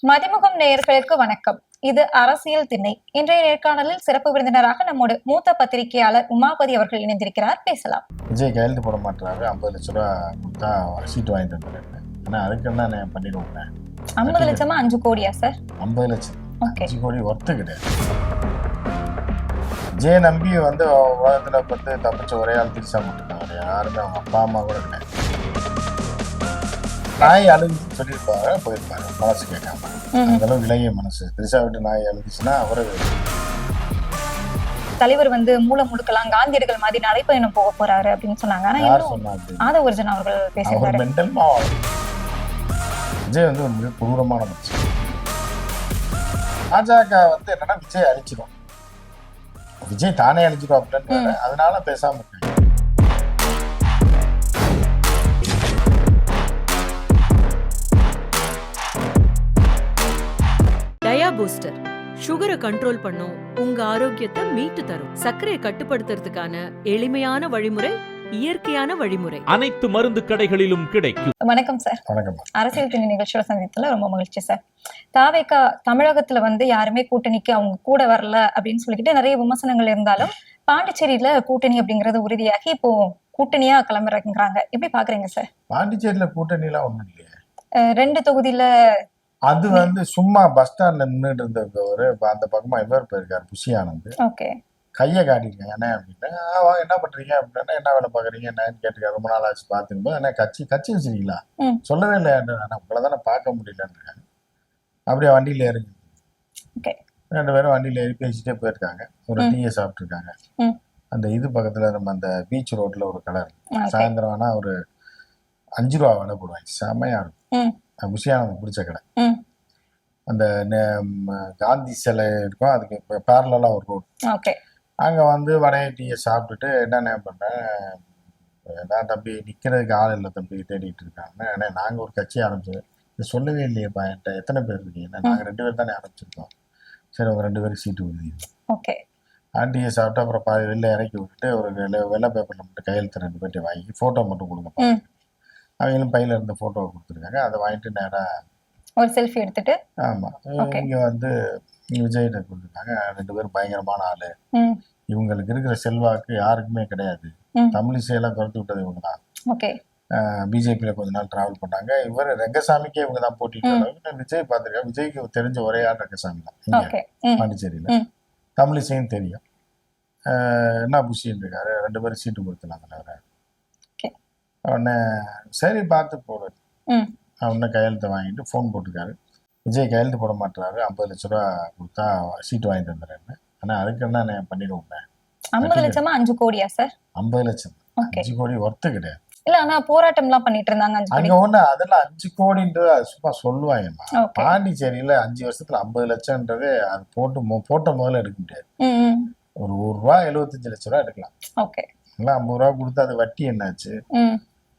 மதிமுகம் நேயர்களுக்கு வணக்கம். இது அரசியல் திண்ணை. இன்றைய நேர்காணலில் சிறப்பு விருந்தினராக நம்மோடு மூத்த பத்திரிகையாளர் உமாபதி அவர்கள் இணைந்திருக்கிறார். பேசலாம். விஜய் கையெழுத்து போட மாட்டாரு. 50 லட்ச ரூபா கொடுத்தா சீட்டு வாங்கிட்டு வந்துடுறேன். ஆனா அதுக்கு என்ன நான் பண்ணிடுவேன். 50 லட்சமா 5 கோடியா சார்? 50 லட்சம் 5 கோடி ஒர்த்து கிடையாது. விஜய் நம்பி உலகத்துல தப்பிச்ச ஒரே ஆள் திருச்சா மட்டும்தான். யாருமே அவங்க அப்பா அம்மா கூட கிடையாது. நாய் அழுகுன்னு சொல்லியிருப்பாரு, போயிருப்பாரு மனசு கேட்காம. அந்த அளவு விலகிய மனசு. திருச்சா விட்டு நாய் அழுதுச்சுன்னா அவரு தலைவர் மூல முடுக்கலாம் காந்தியடிகள் மாதிரி நடைப்பயணம் போக போறாரு அப்படின்னு சொன்னாங்க. ஆதவர்ஜன் அவர்கள் பேசியிருக்காரு. விஜய் ஒரு மிக கொடூரமான மனுஷன். பாஜக என்னன்னா விஜய் அழிச்சிடும், விஜய் தானே அழிச்சிடும் அப்படின்னு அதனால பேசாம இருக்காங்க. பூஸ்டர் சுகரை கண்ட்ரோல் பண்ணும், உங்க ஆரோக்கியத்தை மீட்டு தரும். சர்க்கரையை கட்டுப்படுத்துறதுக்கான எளிமையான வழிமுறை, இயற்கையான வழிமுறை. அனைத்து மருந்து கடைகளிலும் கிடைக்கும். வணக்கம் சார். வணக்கம். அரசியல் திண்ணை நிகழ்ச்சியோட சந்தித்துல ரொம்ப மகிழ்ச்சி சார். தாவேகா தமிழகத்துல யாருமே கூட்டணிக்கு அவங்க கூட வரல அப்படின்னு சொல்லிக்கிட்டு நிறைய விமர்சனங்கள் இருந்தாலும் பாண்டிச்சேரியில கூட்டணி அப்படிங்கறது உறுதியாகி இப்போ கூட்டணியா கிளம்புறாங்க. எப்படி பாக்குறீங்க சார்? பாண்டிச்சேரியில கூட்டணி எல்லாம் ஒண்ணும் இல்லையே. 2 தொகுதியில அது சும்மா பஸ் ஸ்டாண்ட்ல நின்றுட்டு இருந்தவர் அந்த பக்கமா இவர் போயிருக்காரு, புஷி ஆனந்த். கையை காட்டிருக்கேன் என்ன அப்படின்னா, என்ன பண்றீங்க அப்படின்னா, என்ன வேலை பாக்குறீங்க என்னன்னு கேட்டுக்க. ரொம்ப நாள் ஆச்சு பாத்துக்கும்போது என்ன கட்சி வச்சிருக்கீங்களா சொல்லவே இல்லை, உங்களை தானே பார்க்க முடியலன்னு. அப்படியே வண்டியில இறங்கி 2 பேரும் வண்டியில ஏறி பேசிட்டே போயிருக்காங்க. ஒரு டீயை சாப்பிட்டு இருக்காங்க. அந்த இது பக்கத்துல நம்ம அந்த பீச் ரோட்ல ஒரு கடை இருக்கு. சாயந்தரம் ஆனா ஒரு 5 ரூபா வேலை போடுவாங்க, செம்மையா இருக்கும். புஷியானதுக்கு பிடிச்ச கடை. அந்த காந்தி சிலை இருக்கும், அதுக்கு பேரலா ஒரு ரோடு. அங்க வடைய டீயை சாப்பிட்டுட்டு என்ன பண்றேன், நான் தம்பி நிக்கிறதுக்கு ஆள் இல்லை தம்பி தேடிட்டு இருக்காங்க. நாங்க ஒரு கட்சி ஆரம்பிச்சது, இது சொல்லவே இல்லையேப்பா என்கிட்ட, எத்தனை பேர் இருக்கீங்க? நாங்க 2 பேர் தானே ஆரம்பிச்சிருக்கோம். சரி, அவங்க 2 பேருக்கு சீட்டு உறுதி. டீயை சாப்பிட்டு அப்புறம் பாதி வெளில இறக்கி விட்டுட்டு ஒரு வெள்ளை பேப்பர்ல மட்டும் கையெழுத்து 2 பேர்ட்ட வாங்கி போட்டோ மட்டும் கொடுங்க. அவங்களும் பையில இருந்த போட்டோவை கொடுத்துருக்காங்க. அதை வாங்கிட்டு நேரா ஒரு செல்ஃபி எடுத்துட்டு ஆமா இங்க விஜய்கிட்ட கொடுத்துருக்காங்க. 2 பேரும் பயங்கரமான ஆளு, இவங்களுக்கு இருக்கிற செல்வாக்கு யாருக்குமே கிடையாது. தமிழிசையெல்லாம் துரத்து விட்டது இவங்க தான். பிஜேபியில கொஞ்ச நாள் டிராவல் பண்ணாங்க. இவர் ரெங்கசாமிக்கே இவங்க தான் போட்டிட்டு. விஜய் பார்த்திருக்காங்க. விஜய்க்கு தெரிஞ்ச ஒரே ஆள் ரெங்கசாமி தான் பாண்டிச்சேரியில. தமிழிசையும் தெரியும். என்ன புஷின்னு இருக்காரு, 2 பேரும் சீட்டு கொடுத்துலாம் தலைவர். உடனே சரி பார்த்து போடுறது. உடனே கையெழுத்தை வாங்கிட்டு ஃபோன் போட்டிருக்காரு. விஜய் கையெழுத்து போட மாட்டாரு. 50 லட்ச ரூபா கொடுத்தா சீட்டு வாங்கிட்டு வந்துடுறேன். ஆனா அதுக்கு என்ன நான் பண்ணிடுவேன். 50 லட்சமா 5 கோடியா சார்? 50 லட்சம் 5 கோடி ஒர்த்து கிடையாது. இல்ல ஆனா போராட்டம் எல்லாம் பண்ணிட்டு இருந்தாங்க. அங்க ஒண்ணு அதெல்லாம் 5 கோடின்றது சும்மா சொல்லுவாங்கம்மா. பாண்டிச்சேரியில 5 வருஷத்துல 50 லட்சம்ன்றது அது போட்ட முதல்ல எடுக்க முடியாது. ஒரு ரூபா 75 லட்ச ரூபா எடுக்கலாம். 50 ரூபா கொடுத்து அது வட்டி என்னாச்சு.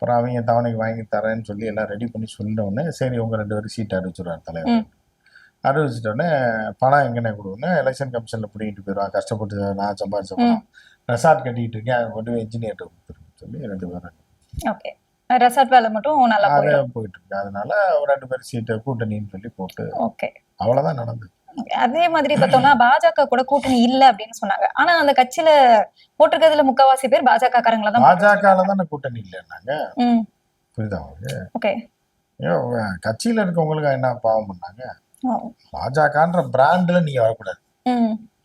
அப்புறம் அவங்க தவணைக்கு வாங்கி தரேன்னு சொல்லி எல்லாம் ரெடி பண்ணி சொல்லிட்டோடனே சரி உங்க 2 பேரும் சீட் அறிவிச்சுடுவார் தலைவர். அறிவிச்சிட்டோடனே பணம் எங்கன்னே கொடுக்கணும், எலெக்ஷன் கமிஷன்ல பிடிக்கிட்டு போயிடுவான். கஷ்டப்பட்டு நான் சம்பாதிச்ச பணம் ரெசார்ட் கட்டிட்டு இருக்கேன், அதை கொண்டு போய் இன்ஜினியர்கிட்ட கொடுத்துருன்னு சொல்லி 2 பேரும் ரெசார்ட் வேலை மட்டும் நல்லா போயிட்டு இருக்கு. அதனால 2 பேரும் சீட்டை கூட்டணின்னு சொல்லி போட்டு அவ்வளவுதான் நடந்தது. அதே மாதிரி பார்த்தோம்னா பாஜக கூட கூட்டணி இல்ல அப்படின்னு சொன்னாங்க. ஆனா அந்த கட்சியில போட்டிருக்கிறதுல முக்காவாசி பேர் பாஜக காரங்கள தான். பாஜகல தானே கூட்டணி இல்லைன்னாங்க. புரியுதா உங்களுக்கு? கட்சியில இருக்கவங்களுக்கு என்ன பாவம் பண்ணாங்க? பாஜகன்ற பிராண்ட்ல நீங்க வரக்கூடாது.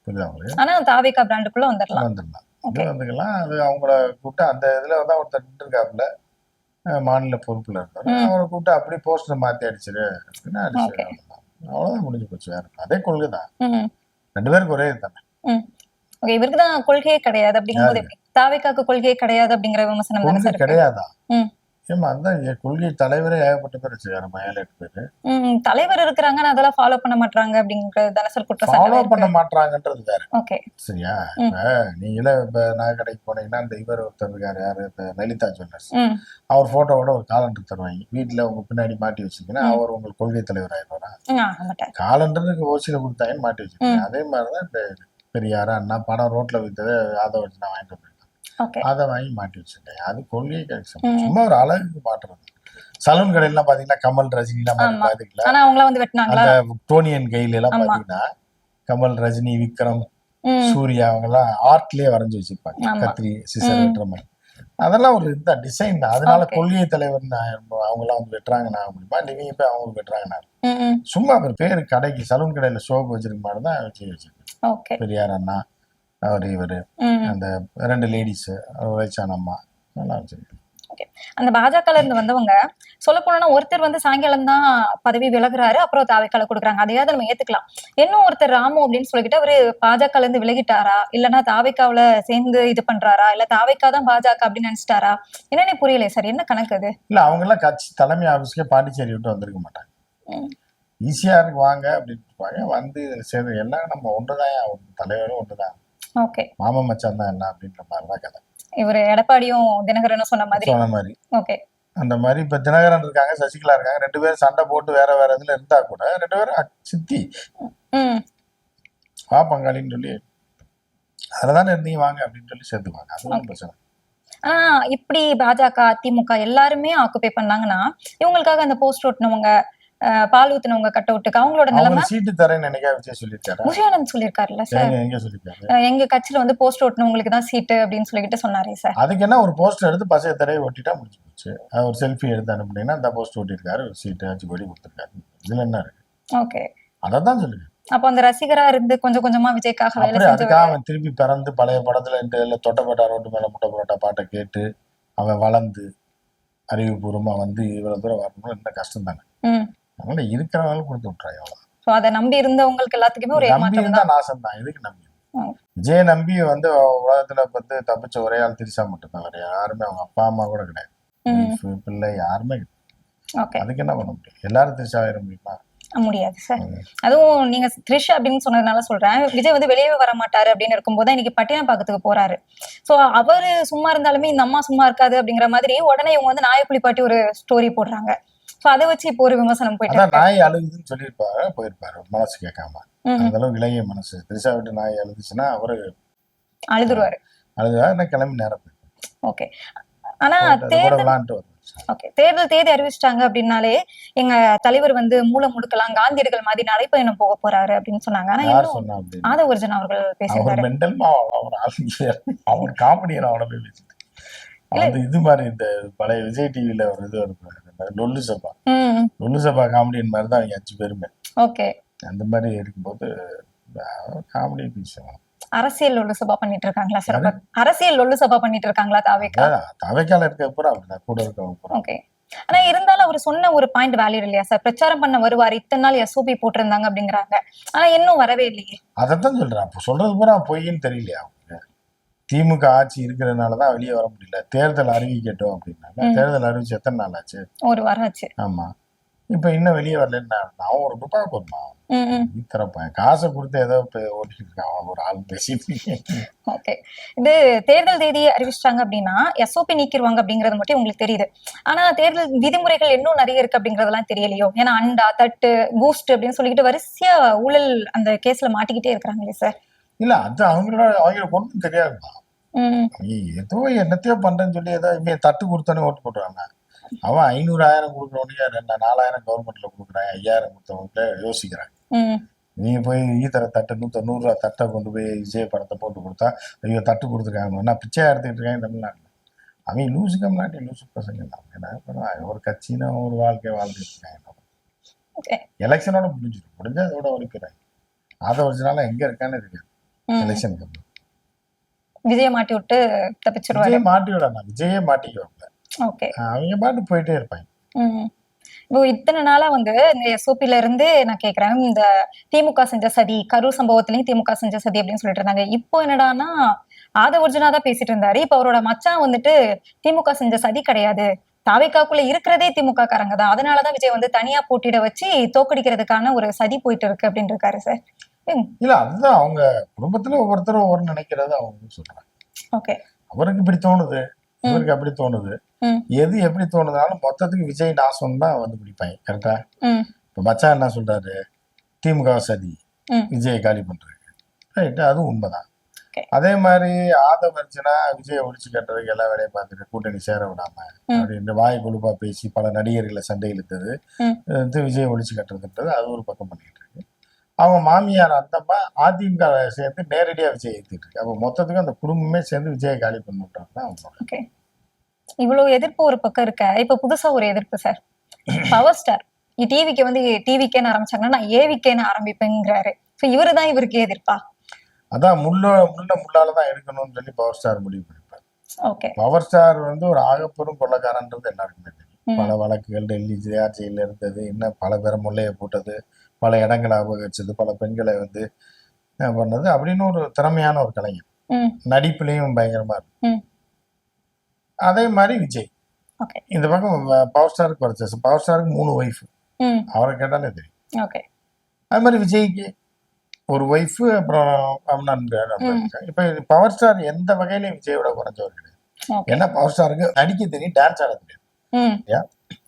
புரியுதா உங்களுக்கு? ஆனா தாவேகா பிராண்டுக்குள்ள வந்துடலாம். வந்துக்கலாம். அது அவங்கள கூப்பிட்டு அந்த இதுல ஒருத்தர் இருக்காப்புல மாநில பொறுப்புல இருந்தாரு. அவரை கூப்பிட்டு அப்படி போஸ்டர் மாத்தி அடிச்சிரு அப்படின்னா அடிச்சிரு. அவ்வளவுதான், முடிஞ்சு போச்சு. வேற அதே கொள்கை தான். 2 பேருக்கு ஒரே தானே. இவருக்கு தான் கொள்கையே கிடையாது அப்படிங்கும்போது தாவேகாக்கு கொள்கையே கிடையாது அப்படிங்கிற விமர்சனம் கிடையாதா? ஏமா அதான் கொள்கை தலைவரே ஏகப்பட்ட பேர் வச்சிருக்காரு, 7-8 பேரு தலைவர் இருக்கிறாங்க. அதெல்லாம் ஃபாலோ பண்ண மாட்டாங்க அப்படிங்கறது தானே சார் குற்றச்சாட்டு. ஃபாலோ பண்ண மாட்டாங்கன்றது வேற. சரியா? நீங்களே இப்ப நகை கடைக்கு போனீங்கன்னா இந்த இவர் ஒருத்தர் இருக்காரு, யாரு, லலிதா ஜுவல்லர்ஸ். அவர் போட்டோவோட ஒரு காலண்டர் தருவாங்க. வீட்டுல உங்க பின்னாடி மாட்டி வச்சிருக்கீங்கன்னா அவர் உங்களுக்கு கொள்கை தலைவர் ஆயிடுவாரா? காலண்டருக்கு ஓசியில கொடுத்தாங்கன்னு மாட்டி வச்சிருக்கீங்க. அதே மாதிரிதான் இந்த பெரியாரு அண்ணா படம் ரோட்ல வித்ததை அதை வச்சு நான் வாங்கிட்டு போயிருக்கேன். அதை வாங்கி மாட்டி வச்சிருக்கேன். அது கொள்கையை சும்மா ஒரு அழகுக்கு மாட்டுறது. சலூன் கடையெல்லாம் பாத்தீங்கன்னா கமல் ரஜினி எல்லாம் ஆமா. பாத்தீங்களா, ஆனா அவங்கள வந்து வெட்டினாங்களா? அந்த டோனியன் கையில எல்லாம் ஆமா. பாத்தீங்கன்னா கமல் ரஜினி விக்ரம் ம். சூர்யா அவங்க எல்லாம் ஆர்ட்லயே வரைஞ்சு வச்சிருப்பாங்க, ஆமா. கத்திரி சிசர் வெட்டுற மாதிரி. அதெல்லாம் ஒரு இந்த டிசைன் தான். அதனால Okay. கொள்கை தலைவர் அவங்க எல்லாம் வந்து வெட்டுறாங்கன்னா முடியுமா, நீங்க போய் அவங்க வெட்டுறாங்கன்னா ம். சும்மா ஒரு பேரு கடைக்கு சலூன் கடையில ஷோக்கு வச்சிருக்க மாதிரி தான் வச்சிருக்கேன். ஓகே. பெரியார் அண்ணா, அவர் இவரு, ம். அந்த 2 லேடிஸ் வயசான அம்மா எல்லாம் வச்சிருக்கேன். ஓகே. அந்த பாஜகல இருந்து வந்தவங்க சொல்ல போனா ஒருத்தர் வந்து சாயங்காலம் தான் பதவி விலகுறாரு, அப்புறம் தாவேக்கால கொடுக்குறாங்க, அதையாவது நம்ம ஏத்துக்கலாம். இன்னும் ஒருத்தர் ராமு அப்படின்னு சொல்லிட்டு அவரு பாஜகல இருந்து விலகிட்டாரா, இல்லன்னா தாவேக்காவுல சேர்ந்து இது பண்றாரா, இல்ல தாவேக்கா தான் பாஜக அப்படின்னு நினைச்சிட்டாரா, என்னன்னு புரியல சார். என்ன கணக்கு அது? இல்ல அவங்க எல்லாம் கட்சி தலைமை ஆபீஸ்க்கே பாண்டிச்சேரி விட்டு வந்திருக்க மாட்டாங்க. ம். ஈஸியா இருக்கு வாங்க அப்படின்னு இருப்பாங்க. வந்து சேர்ந்து எல்லாம் நம்ம ஒன்றுதான், தலைவரும் ஒன்றுதான், ஓகே. மாமன் மச்சான் தான் எல்லாம் அப்படின்ற மாதிரிதான் கதை. இவரு எடப்பாடியும் தினகரனும் சொன்ன மாதிரி. சொன்ன மாதிரி ஓகே. அந்த மாதிரி இப்ப தினகரன் இருக்காங்க, சசிகலா இருக்காங்க, 2 பேரும் சண்டை போட்டு வேற வேற இதுல இருந்தா கூட 2 பேரும் சித்தி ம். வா பங்காளின்னு சொல்லி அதுலதானே இருந்தீங்க வாங்க அப்படின்னு சொல்லி சேர்த்துக்குவாங்க. அதுதான் பிரச்சனை. ஆனா இப்படி பாஜக அதிமுக எல்லாருமே ஆக்குபை பண்ணாங்கன்னா இவங்களுக்காக அந்த போஸ்ட் ஓட்டுனவங்க, பால் ஊத்துனவங்க கட் அவுட்டுக்கு அவங்களோட நிலைமை. அவங்க சீட்டு தரேன்னு நினைக்க விஜய் சொல்லியிருக்காரு. முஷியானந்த் சொல்லியிருக்காருல்ல சார், எங்க சொல்லியிருக்காரு, எங்க கட்சியில வந்து போஸ்ட் ஓட்டுனவங்களுக்கு தான் சீட்டு அப்படின்னு சொல்லிட்டு சொன்னாரே சார். அதுக்கு என்ன ஒரு போஸ்டர் எடுத்து பசைய தரையை ஒட்டிட்டா முடிஞ்சு போச்சு. ஒரு செல்ஃபி எடுத்து அனுப்புனீங்கன்னா அந்த போஸ்ட் ஒட்டியிருக்காரு, ஒரு சீட்டு 5 கோடி கொடுத்துருக்காரு, இதுல என்ன இருக்கு? ஓகே. அததான் சொல்லுங்க. அப்போ அந்த ரசிகரா இருந்து கொஞ்சம் கொஞ்சமா விஜய்க்காக வேலை அப்படி செஞ்சு அதுக்காக அவன் திருப்பி பிறந்து பழைய படத்துல இந்த தொட்டப்பட்டா ரோட்டு மேல முட்டை புரோட்டா பாட்டை கேட்டு அவன் வளர்ந்து அறிவுபூர்வமா வந்து இவ்வளவு தூரம் வரணும், என்ன கஷ்டம் தானே. ம். அதனால இருக்கிறவங்களும் கொடுத்து விட்டுறாங்க. அவ்வளவு சோ அதை நம்பி இருந்தவங்களுக்கு எல்லாத்துக்குமே ஒரு நம்பி ஏமாற்றம் இருந்தா தான். நாசம் தான். எதுக்கு நம்பி? ம். விஜய நம்பி வந்து உலகத்துல வந்து தப்பிச்ச ஒரே ஆள் திரிசா மட்டும்தான், வேற யாருமே அவங்க அப்பா அம்மா கூட கிடையாது, ம். wife, பிள்ளை யாருமே கிடையாது. ஓகே. அதுக்கு என்ன பண்ண முடியும்? எல்லாரும் திரிசா ஆயிட முடியுமா? முடியாது சார். அதுவும் நீங்க த்ரிஷ் அப்படின்னு சொன்னதுனால சொல்றேன், விஜய் வந்து வெளியவே வர மாட்டாரு அப்படின்னு இருக்கும்போது இன்னைக்கு பட்டினப்பாக்கத்துக்கு போறாரு. சோ அவரு சும்மா இருந்தாலுமே இந்த அம்மா சும்மா இருக்காது அப்படிங்கிற மாதிரி உடனே இவங்க வந்து நாயக்குழி பாட்டி ஒரு ஸ்டோரி போடுறாங்க. சோ அதை வச்சு இப்போ ஒரு விமர்சனம் போயிட்டு அதான் இருக்கு. நாய் அழுகுதுன்னு சொல்லியிருப்பாரு, போயிருப்பாரு மனசு கேட்காம. ம். அந்த அளவுக்கு இளைய மனசு. திரிசா விட்டு நாய் அழுதுச்சுன்னா அவரு அழுதுருவாரு. அழுதா என்ன கிளம்பி நேரம் ஓகே. ஆனா கூட தேர்தல் விளாண்டுட்டு வரும். ஓகே தேர்தல் தேதி அறிவிச்சிட்டாங்க அப்படின்னாலே எங்க தலைவர் வந்து மூல முடுக்கலாம் காந்தியடிகள் மாதிரி நடைப்பயணம் போக போறாரு அப்படின்னு சொன்னாங்க. ஆனா யார் இன்னும் சொன்னா அப்படின்னு? ஆதவர்ஜன் அவர்கள் அவர் பேசியிருக்காரு. மெண்டல் அவர் ஆளுநர், அவர் காமெடியர் அவனை போய் பேசிட்டு அது இது மாதிரி இந்த பழைய விஜய் டிவில ஒரு இது இருப்பாரு, லொல்லு சபா. ம். லொல்லு சபா காமெடியன் மாதிரி தான் அவங்க 5 பேருமே. ஓகே. அந்த மாதிரி இருக்கும்போது காமெடி பேசுவாங்க. அரசியல் லொல்லு சபா பண்ணிட்டு இருக்காங்களா சார்? அப்ப அரசியல் லொல்லு சபா பண்ணிட்டு இருக்காங்களா தாவேக்கா? தவைக்கால இருக்க பூரா அப்படிதான், கூட இருக்கவங்க பூரா. ஓகே. ஆனா இருந்தாலும் அவர் சொன்ன ஒரு பாயிண்ட் வேலிட் இல்லையா சார்? பிரச்சாரம் பண்ண வருவார், இத்தனை நாள் எஸ்ஓபி போட்டிருந்தாங்க அப்படிங்கிறாங்க, ஆனா இன்னும் வரவே இல்லையே. அதைத்தான் சொல்றேன். அப்ப சொல்றது பூரா பொய்ன்னு தெரியலையா அவங்க? திமுக ஆட்சி இருக்கிறதுனாலதான் வெளியே வர முடியல. தேர்தல் அறிவிக்கட்டும் அப்படின்னாங்க. தேர்தல் அறிவிச்சு எத்தனை நாள் ஆச்சு? ஒரு வாரம் ஆச்சு. ஆமா. இப்ப இன்னும் வெளியே வரலன்னா அவன் ஒரு ரூபாய் கொடுமா இத்தரப்பேன் காசை கொடுத்து ஏதோ ஓட்டிட்டு இருக்கான் ஒரு ஆள் பேசிட்டு. ஓகே. இது தேர்தல் தேதி அறிவிச்சிட்டாங்க அப்படின்னா எஸ்ஓபி நீக்கிடுவாங்க அப்படிங்கறது மட்டும் உங்களுக்கு தெரியுது. ஆனா தேர்தல் விதிமுறைகள் இன்னும் நிறைய இருக்கு அப்படிங்கறதெல்லாம் தெரியலையோ? ஏன்னா அண்டா தட்டு பூஸ்ட் அப்படின்னு சொல்லிட்டு வரிசையா ஊழல் அந்த கேஸ்ல மாட்டிக்கிட்டே இருக்கிறாங்களே சார். இல்ல அது அவங்களுக்கு ஒன்றும் தெரியாதுதான். ஏதோ என்னத்தையோ பண்றேன்னு சொல்லி ஏதோ இவங்க தட்டு கொடுத்தோன்னே ஓட்டு போடுறாங்க. அவன் 500 1000 கொடுக்குறவனுக்கு 4000 கவர்மெண்ட்ல கொடுக்குறான், 5000 கொடுத்தவங்க யோசிக்கிறாங்க. நீங்க போய் ஈத்தர தட்டை 100 ரூபா தட்டை கொண்டு போய் விஜய் படத்தை போட்டு கொடுத்தா ஐயோ தட்டு கொடுத்துருக்காங்க, நான் பிச்சையா எடுத்துக்கிட்டு இருக்கேன் தமிழ்நாட்டில். அவன் லூசு கம்நாட்டி லூசு பசங்க தான். ஏன்னா ஒரு கட்சின்னு ஒரு வாழ்க்கையை வாழ்ந்துட்டு இருக்காங்க. எலெக்ஷனோட முடிஞ்சா அதோட ஒழிக்கிறாங்க. அதை ஒரிஜினலா எங்க இருக்கான்னு இருக்காது. எலெக்ஷனுக்கு விஜய மாட்டி விட்டு தப்பிச்சிருவாரு. விஜய் மாட்டி விடலாம், விஜயே மாட்டிக்குவாங்க. ஓகே. அவங்க பாட்டு போயிட்டே இருப்பாங்க. இப்போ இத்தனை நாளா வந்து இந்த எஸ்ஓபில இருந்து நான் கேக்குறேன், இந்த திமுக செஞ்ச சதி, கரூர் சம்பவத்திலயும் திமுக செஞ்ச சதி அப்படின்னு சொல்லிட்டு இருந்தாங்க. இப்போ என்னடான்னா ஆதவர்ஜனா தான் பேசிட்டு இருந்தாரு. இப்ப அவரோட மச்சான் வந்துட்டு திமுக செஞ்ச சதி கிடையாது, தாவேக்காக்குள்ள இருக்கிறதே திமுக காரங்க தான், அதனாலதான் விஜய் வந்து தனியா போட்டியிட வச்சு தோக்கடிக்கிறதுக்கான ஒரு சதி போயிட்டு இருக்கு அப்படின்னு இருக்காரு சார். இல்ல அதுதான் அவங்க குடும்பத்துல ஒவ்வொருத்தரும் ஒவ்வொரு நினைக்கிறத அவங்க சொல்றாங்க. ஓகே. அவருக்கு இப்படி தோணுது, இவருக்கு அப்படி தோணுது. எது எப்படி தோணுதாலும் மொத்தத்துக்கு விஜய் நாசம் தான் வந்து பிடிப்பாங்க. கரெக்டா? இப்ப மச்சான் என்ன சொல்றாரு, திமுக சதி விஜய் காலி பண்றாரு, ரைட், அது உண்மைதான். ஓகே. அதே மாதிரி ஆதவர்ஜனா விஜயை ஒழிச்சு கட்டுறதுக்கு எல்லா வேலையை பார்த்துட்டு கூட்டணி சேர விடாம அப்படின்னு வாய் கொழுப்பா பேசி பல நடிகர்களை சண்டை இழுத்தது விஜயை ஒழிச்சு கட்டுறதுன்றது அது ஒரு பக்கம் பண்ணிட்டு இருக்கு. அவங்க மாமியார் அந்தம்மா அதிமுக சேர்ந்து நேரடியா விஜய் ஏற்றிட்டு இருக்கு. அப்போ மொத்தத்துக்கு அந்த குடும்பமே சேர்ந்து விஜயை காலி பண்ணிவிட்டாங்க தான் அவங்க. இவ்வளவு எதிர்ப்பு ஒரு பக்கம் இருக்க, இப்ப புதுசா ஒரு எதிர்ப்பு சார். பவர் ஸ்டார் டிவிக்கு வந்து டிவிக்கேன்னு ஆரம்பிச்சாங்கன்னா நான் ஏவிக்கேன்னு ஆரம்பிப்பேங்கிறாரு. இவருதான் இவருக்கு எதிர்ப்பா? அதான் முள்ளாலதான் எடுக்கணும்னு சொல்லி பவர் ஸ்டார் முடிவு பண்ணிப்பாரு. ஓகே. பவர் ஸ்டார் வந்து ஒரு ஆகப்பெரும் கொள்ளக்காரன்றது எல்லாருக்குமே தெரியும். பல வழக்குகள் டெல்லி ஜிஆர் ஜெயில இருந்தது, இன்னும் பல பேரை முல்லையை போட்டது, பல இடங்களை அபகரிச்சது, பல பெண்களை வந்து பண்ணது அப்படின்னு ஒரு திறமையான ஒரு கலைஞர். நடிப்புலையும் பயங்கரமா இருக்கு. அதே மாதிரி விஜய் இந்த பக்கம் பவர் ஸ்டாருக்கு குறைச்ச பவர் ஸ்டாருக்கு 3 ஒய்ஃப், அவரை கேட்டாலே தெரியும். அது மாதிரி விஜய்க்கு ஒரு ஒய்ஃப், அப்புறம் இப்ப பவர் ஸ்டார் எந்த வகையிலையும் விஜயோட குறைஞ்சவர் கிடையாது. ஏன்னா பவர் ஸ்டாருக்கு நடிக்க தெரியும், டான்ஸ் ஆட தெரியும்.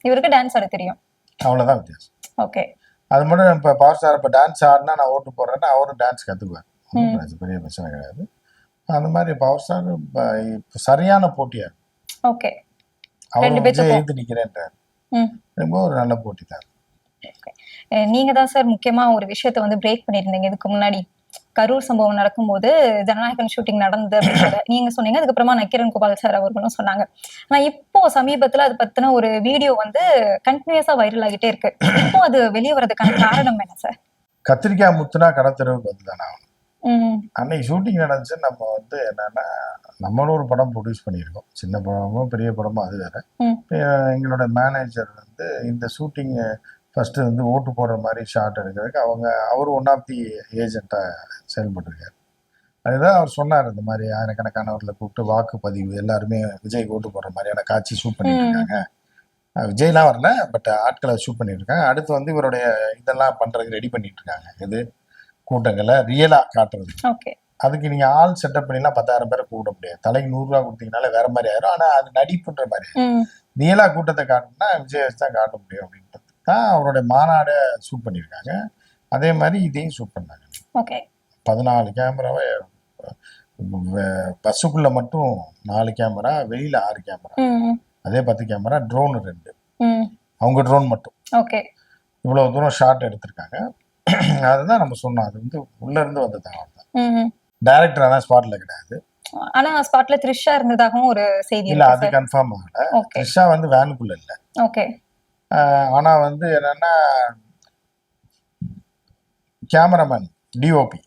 இவருக்கு டான்ஸ் ஆட தெரியும், அவ்வளவுதான் வித்தியாசம். ஓகே. அது மட்டும் இப்ப பவர் ஸ்டார் இப்ப டான்ஸ் ஆடினா நான் ஓட்டு போடுறேன்னா அவரும் டான்ஸ் கத்துக்குவார், பெரிய பிரச்சனை கிடையாது. அந்த மாதிரி பவர் ஸ்டார் சரியான போட்டியா இருக்கு. ஓகே. அவர் விஜய் எழுந்து நிக்கிறேன்றார், ரொம்ப ஒரு நல்ல போட்டி தான். நீங்க தான் சார் முக்கியமா ஒரு விஷயத்த வந்து பிரேக் பண்ணிருந்தீங்க இதுக்கு முன்னாடி. கரூர் சம்பவம் நடக்கும்போது ஜனநாயகன் ஷூட்டிங் நடந்தது அப்படின்றத நீங்க சொன்னீங்க. அதுக்கப்புறமா நக்கீரன் கோபால் சார் அவர்களும் சொன்னாங்க. ஆனா இப்போ சமீபத்துல அது பத்தின ஒரு வீடியோ வந்து கண்டினியூஸா வைரல் ஆகிட்டே இருக்கு. இப்போ அது வெளியே வர்றதுக்கான காரணம் என்ன சார்? கத்திரிக்காய் முத்துனா கடத்தெருவுக்கு வந்துதானா? அன்னைக்கு ஷூட்டிங் நடந்துச்சு. நம்ம வந்து என்னன்னா நம்மளும் ஒரு படம் ப்ரொடியூஸ் பண்ணியிருக்கோம், சின்ன படமோ பெரிய படமோ அது வேற. எங்களோட மேனேஜர் வந்து இந்த ஷூட்டிங் ஃபர்ஸ்ட் வந்து ஓட்டு போடுற மாதிரி ஷார்ட் எடுக்கிறதுக்கு அவர் ஒன் ஆஃப் தி ஏஜென்ட்டா செயல்பட்டுருக்காரு. அதுதான் அவர் சொன்னார், இந்த மாதிரி ஆயிரக்கணக்கானவர்களை கூப்பிட்டு வாக்குப்பதிவு எல்லாருமே விஜய் ஓட்டு போடுற மாதிரியான காட்சி ஷூட் பண்ணிட்டு இருக்காங்க. விஜய்லாம் வரல, பட் ஆட்களை ஷூட் பண்ணிட்டு இருக்காங்க. அடுத்து வந்து இவருடைய இதெல்லாம் பண்றதுக்கு ரெடி பண்ணிட்டு இருக்காங்க. இது கூட்டங்களை ரியலா காட்டுறது. அதுக்கு நீங்க ஆள் செட்டப் பண்ணிலாம் 10,000 பேரை கூப்பிட முடியாது. தலைக்கு 100 ரூபா கொடுத்தீங்கனால வேற மாதிரி ஆயிரும். ஆனா அது நடிப்புன்ற மாதிரி ரியலா கூட்டத்தை காட்டணும்னா விஜய் வச்சு தான் காட்ட முடியும் அப்படின்றது தான் அவருடைய மாநாட ஷூட் பண்ணியிருக்காங்க. அதே மாதிரி இதையும் ஷூட் பண்ணாங்க. 14 கேமராவை பஸ்ஸுக்குள்ள மட்டும் 4 கேமரா, வெளியில 6 கேமரா, அதே 10 கேமரா, ட்ரோன் 2, அவங்க ட்ரோன் மட்டும் இவ்வளவு தூரம் ஷாட் எடுத்திருக்காங்க. அதுதான் நம்ம சொன்னோம், அது வந்து உள்ள இருந்து வந்த தகவல். டைரக்டர் ஆனா ஸ்பாட்ல கிடையாது. ஆனா ஸ்பாட்ல த்ரிஷா இருந்ததாகவும் ஒரு செய்தி இல்ல, அது கன்ஃபார்ம் ஆகல. த்ரிஷா வந்து வேனுக்குள்ள இல்ல. ஓகே. ஆனா வந்து என்னன்னா கேமராமேன் டிஓபி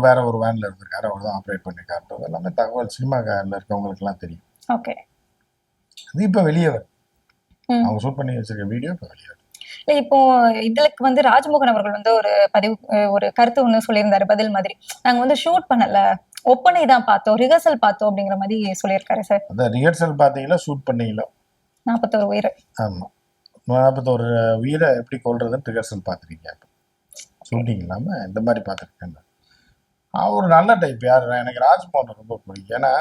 வேற ஒரு வேன்ல இருந்திருக்காரு, அவர் தான் ஆப்ரேட் பண்ணிருக்காரு. எல்லாமே தகவல் சினிமாக்காரில் இருக்கவங்களுக்கு எல்லாம் தெரியும். ஓகே. அது இப்ப வெளியே வரும், அவங்க ஷூட் பண்ணி வச்சிருக்க வீடியோ இப்ப வெளியே வரும். இப்போ இதுக்கு வந்து ராஜ்மோகன் அவர்கள் வந்து ஒரு கருத்து ஒண்ணு சொல்லியிருந்தாரு பதில் மாதிரி. நாங்க வந்து ஷூட் பண்ணல, ஒப்பனை தான் பார்த்தோம், ரிஹர்சல் பார்த்தோம் அப்படிங்கிற மாதிரி சொல்லியிருக்காரு சார். அதான் ரிஹர்சல் பாத்தீங்களா, ஷூட் பண்ணீங்களா? 41 உயிர். ஆமா, 41 உயிரை எப்படி கொள்றதுன்னு ரிஹர்சல் பாத்துருக்கீங்க, ஷூட்டிங் இல்லாம இந்த மாதிரி பாத்துருக்கேன். ஒரு நல்ல டைப் யாரு, எனக்கு ராஜ்மோகன் ரொம்ப பிடிக்கும். ஏன்னா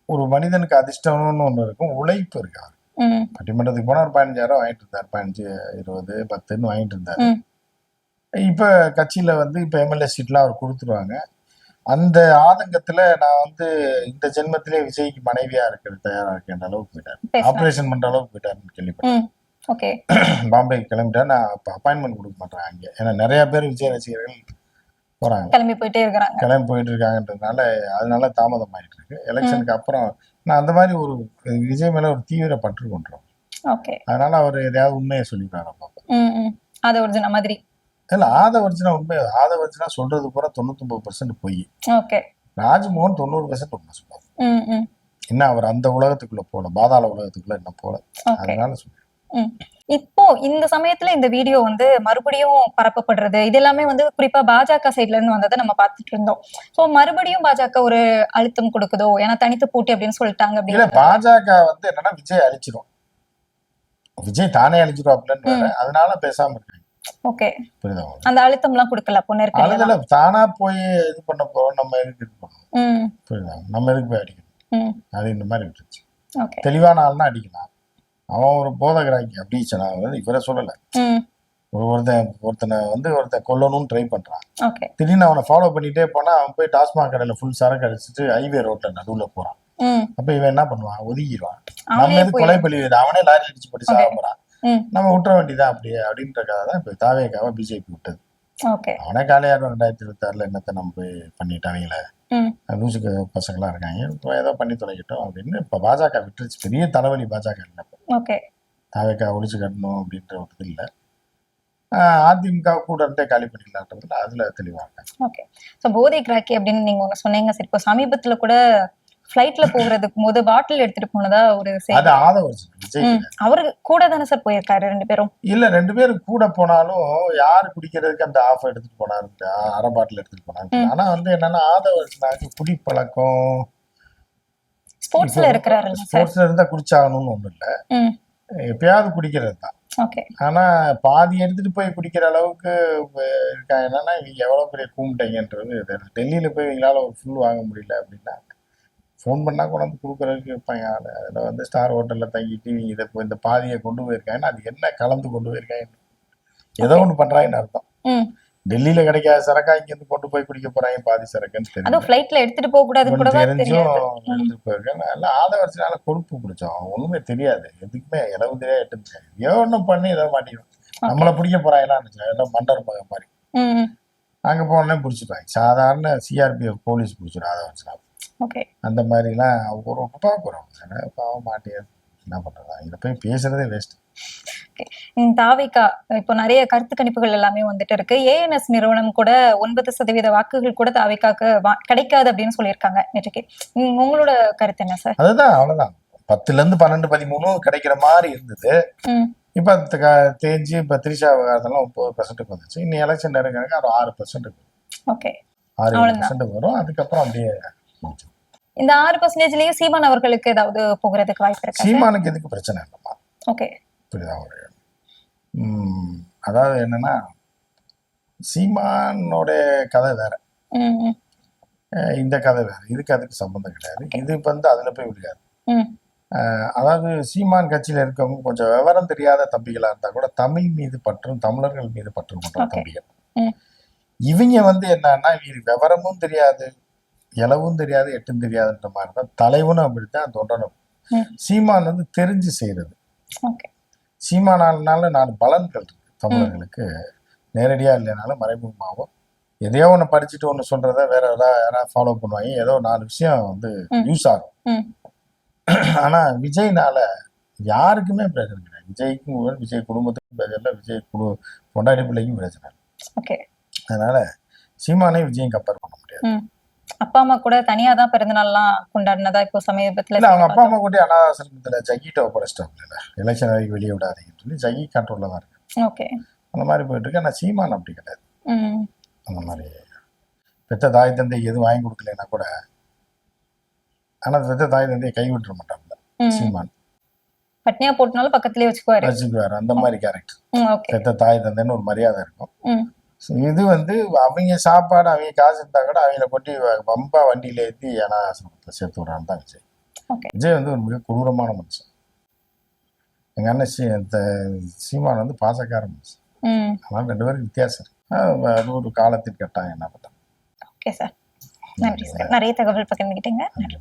ஒரு மனிதனுக்கு அதிர்ஷ்டம்னு ஒண்ணு இருக்கும், உழைப்பு இருக்கு. பட்டிமன்றத்துக்கு போனா ஒரு 15,000 வாங்கிட்டு இருந்தாரு, 15, 20, 10ன்னு வாங்கிட்டு இருந்தாரு. இப்ப கட்சியில வந்து இப்ப எம்எல்ஏ சீட்லாம் அவர் கொடுத்துருவாங்க. அந்த ஆதங்கத்துல நான் வந்து இந்த ஜென்மத்திலே விஜய்க்கு மனைவியா இருக்கிறது தயாரா இருக்கேன் அளவுக்கு போயிட்டாரு, ஆபரேஷன் பண்ற அளவுக்கு போயிட்டாருன்னு கேள்விப்பட்டேன். பாம்பேக்கு கிளம்பிட்டா நான் அப்பாயின்மெண்ட் கொடுக்க மாட்டேன் அங்க, ஏன்னா நிறைய பேர் விஜய் ரசிகர்கள் போறாங்க, கிளம்பி போயிட்டு இருக்காங்கன்றதுனால அதனால தாமதம் ஆயிட்டு இருக்கு. எலெக்ஷனுக்கு அப்புறம் நான் அந்த மாதிரி ஒரு விஜய் மேல ஒரு தீவிர பற்று கொண்டோம். அதனால அவர் எதையாவது உண்மையை சொல்லிடுறாரு மாதிரி. இல்ல, ஆதவர்ஜனா சொல்றது பூரா 99% பொய். ராஜ்மோகன் 90% உண்மை சொல்லுவாங்க. என்ன அவர் அந்த உலகத்துக்குள்ள போல, பாதாள உலகத்துக்குள்ள என்ன போல, அதனால சொல்றேன். இப்போ இந்த சமயத்துல இந்த வீடியோ வந்து மறுபடியும் பரப்பப்படுறது, இது எல்லாமே வந்து குறிப்பா பாஜக சைட்ல இருந்து வந்ததை நம்ம பார்த்துட்டு இருந்தோம். சோ மறுபடியும் பாஜக ஒரு அழுத்தம் கொடுக்குதோ, ஏன்னா தனித்து போட்டி அப்படின்னு சொல்லிட்டாங்க. இல்ல, பாஜக வந்து என்னன்னா விஜய் அழிச்சிரும், விஜய் தானே அழிச்சிரும், அதனால பேசாம இருக்காங்க. ஓகே, புரியுதா? அந்த அழுத்தம் எல்லாம் கொடுக்கல, பொண்ணு தானா போய் இது பண்ண போறோம், நம்ம எதுக்கு இது பண்ணணும், புரியுதா? நம்ம எதுக்கு போய் அடிக்கணும், அது இந்த மாதிரி விட்டுருச்சு. தெளிவான ஆள்னா அடிக்கலாம், அவன் ஒரு போதகராக்கி அப்படி இவரை சொல்லல, ஒருத்தனை வந்து கொல்லணும்னு ட்ரை பண்றான். ஓகே. திடீர்னு அவனை ஃபாலோ பண்ணிட்டே போனா அவன் போய் டாஸ்மாக் கடையில ஃபுல் சரக்கு அடிச்சுட்டு ஹைவே ரோட்ல நடுவுல போறான். அப்ப இவன் என்ன பண்ணுவான், ஒதுக்கிடுவான். நம்ம எது கொலை பலி, அவனே லாரி அடிச்சு போட்டு சாக போறான், நம்ம விட்டுற வேண்டியதான் அப்படியே அப்படின்றக்காக தான் இப்ப தாவேக்காவை பிஜேபி விட்டது. அவனே காலையார் 2026 என்னத்தை நம்ம போய் பண்ணிட்டாங்களே, லூசுக்கு பசங்களா இருக்காங்க, ஏதோ பண்ணி தொலைக்கட்டும் அப்படின்னு இப்ப பாஜக விட்டுருச்சு. பெரிய தலைவலி பாஜக இல்லை, தாவேக்கா ஒழிச்சு கட்டணும் அப்படின்ற ஒரு இது இல்லை. அதிமுக கூட இருந்தே காலி பண்ணிக்கலான்றதுல அதுல தெளிவாங்க. ஓகே. சோ போதை கிராக்கி அப்படின்னு நீங்க ஒண்ணு சொன்னீங்க. சரி, இப்போ சமீபத்துல கூட ஃபிளைட்ல போகிறதுக்கு போது பாட்டில் எடுத்துட்டு போனதா ஒரு அது ஆதவர்ஜன் விஜய் அவரு கூட தானே சார் போயிருக்காரு 2 பேரும்? இல்ல 2 பேரும் கூட போனாலும் யாரு குடிக்கிறதுக்கு அந்த ஆஃப் எடுத்துட்டு போனாரு, அரை பாட்டில் எடுத்துட்டு போனாரு. ஆனா வந்து என்னன்னா ஆதவர்ஜனாக்கு குடிப்பழக்கம் ஸ்போர்ட்ஸ்ல இருக்கிறாரு. ஸ்போர்ட்ஸ்ல இருந்தா குடிச்சாகணும்னு ஒண்ணும் இல்ல, எப்பயாவது குடிக்கிறது தான். ஆனா பாதி எடுத்துட்டு போய் குடிக்கிற அளவுக்கு இருக்கா. என்னன்னா இவங்க எவ்வளவு பெரிய கூம்பிட்டைங்கன்றது டெல்லியில போய் இவங்களால ஒரு ஃபுல் வாங்க முடியல அப்படின்னா ஃபோன் பண்ணா கொண்டாந்து கொடுக்குறதுக்கு இருப்பாங்க. அதில் வந்து ஸ்டார் ஹோட்டல்ல தங்கிட்டு இதை இந்த பாதியை கொண்டு போயிருக்காங்கன்னா அது என்ன கலந்து கொண்டு போயிருக்காங்க, ஏதோ ஒண்ணு பண்றாங்கன்னு அர்த்தம். டெல்லியில கிடைக்காத சரக்கா இங்க இருந்து கொண்டு போய் குடிக்க போறாங்க, பாதி சரக்குன்னு தெரியும். ஃபிளைட்ல எடுத்துட்டு போக கூடாது கூட தெரிஞ்சும் எடுத்துட்டு போயிருக்கேன். எல்லாம் ஆதவர்ஜனால கொழுப்பு பிடிச்சோம், ஒண்ணுமே தெரியாது, எதுக்குமே இளவு தெரியாது, எட்டு ஏதோ ஒண்ணும் பண்ணி ஏதோ மாட்டிடும். நம்மளை பிடிக்க போறாங்களான்னு ஏதோ மண்டர் மகன் மாதிரி அங்க போனே பிடிச்சிருவாங்க. சாதாரண சிஆர்பிஎஃப் போலீஸ் பிடிச்சிடும் ஆதவர்ஜனா. அந்த மாதிரி எல்லாம் ஒரு பாக்குறோம் பாவம் மாட்டியாது, என்ன பண்றதா, இதை போய் பேசுறதே வேஸ்ட். தாவேக்கா இப்போ நிறைய கருத்து கணிப்புகள் எல்லாமே வந்துட்டு இருக்கு. ஏஎன்எஸ் நிறுவனம் கூட 9% வாக்குகள் கூட தாவேக்காக்கு கிடைக்காது அப்படின்னு சொல்லியிருக்காங்க நேற்றுக்கு. உங்களோட கருத்து என்ன சார்? அதுதான், அவ்வளவுதான். 10ல 12, 13 கிடைக்கிற மாதிரி இருந்தது. இப்ப தேஞ்சு இப்ப திரிஷா விவகாரத்தெல்லாம் 9% வந்துச்சு. இன்னும் எலெக்ஷன் நெருங்க ஒரு 6% 6% வரும். அதுக்கப்புறம் அப்படியே இந்த 6%லயும் சீமான் அவர்களுக்கு ஏதாவது போகிறதுக்கு வாய்ப்பு இருக்கு? சீமானுக்கு எதுக்கு பிரச்சனை இல்லைம்மா. ஓகே, புரியுதா? ஒரு அதாவது என்னன்னா சீமானோட கதை வேற, இந்த கதை வேற, இதுக்கு அதுக்கு சம்பந்தம் கிடையாது. இது வந்து அதுல போய் விடுகாது. அதாவது சீமான் கட்சியில இருக்கவங்க கொஞ்சம் விவரம் தெரியாத தம்பிகளா இருந்தா கூட தமிழ் மீது பற்றும் தமிழர்கள் மீது பற்றும் பண்ற தம்பிகள். இவங்க வந்து என்னன்னா இவங்களுக்கு விவரமும் தெரியாது, இளவும் தெரியாது, எட்டும் தெரியாதுன்ற மாதிரிதான் தலைவனும் அப்படித்தான், தொண்டனும். சீமான் வந்து தெரிஞ்சு செய்யறது. சீமானால 4 பலன்கள் இருக்கு தமிழர்களுக்கு, நேரடியா இல்லைனாலும் மறைமுகமாகவும். எதையோ ஒண்ணு படிச்சுட்டு ஒண்ணு சொல்றத வேற யாராவது ஃபாலோ பண்ணுவாங்க, ஏதோ 4 விஷயம் வந்து யூஸ் ஆகும். ஆனா விஜய்னால யாருக்குமே பிரச்சனை கிடையாது. விஜய்க்கும் விஜய் குடும்பத்துக்கும் பிரச்சனை இல்லை, விஜய் பொண்டாடி பிள்ளைக்கும் பிரச்சனை இல்லை. அதனால சீமானே விஜயம் கம்பேர் பண்ண முடியாது. அப்பா அம்மா கூட தனியா தான் பிறந்தநாள்லாம் கொண்டாடினதா இப்போ சமீபத்துல அவங்க அப்பா அம்மா கூட அனாதாசிரமத்துல ஜகிட்ட ஒப்படைச்சிட்டாங்க, எலெக்ஷன் வரைக்கும் வெளியே விடாதீங்கன்னு சொல்லி. ஜகி கண்ட்ரோல்ல தான் இருக்கு. அந்த மாதிரி போயிட்டு இருக்கு. ஆனா சீமான் அப்படி கிடையாது. அந்த மாதிரி பெத்த தாய் தந்தை எதுவும் வாங்கி கொடுக்கலன்னா கூட, ஆனா பெத்த தாய் தந்தையை கை விட்டுற மாட்டாங்க சீமான். பட்னியா போட்டனாலும் பக்கத்துலயே வச்சுக்குவாரு. அந்த மாதிரி கேரக்டர். பெத்த தாய் தந்தைன்னு ஒரு மரியாதை இருக்கும். இது வந்து அவங்க சாப்பாடு அவங்க காசு இருந்தா கூட அவங்கள கொட்டி வம்பா வண்டியில ஏற்றி அனாசிரமத்துல சேர்த்து விடுறான்னு தான் விஜய். விஜய் வந்து ஒரு மிக கொடூரமான மனுஷன். எங்க அண்ணன் சீமான் வந்து பாசக்கார மனுஷன். அதனால 2 பேருக்கு வித்தியாசம் இருக்கு. அது ஒரு காலத்திற்கு கட்டாயம் என்ன பண்றாங்க. ஓகே சார், நன்றி சார், நிறைய தகவல் பகிர்ந்துக்கிட்டீங்க. நன்றி.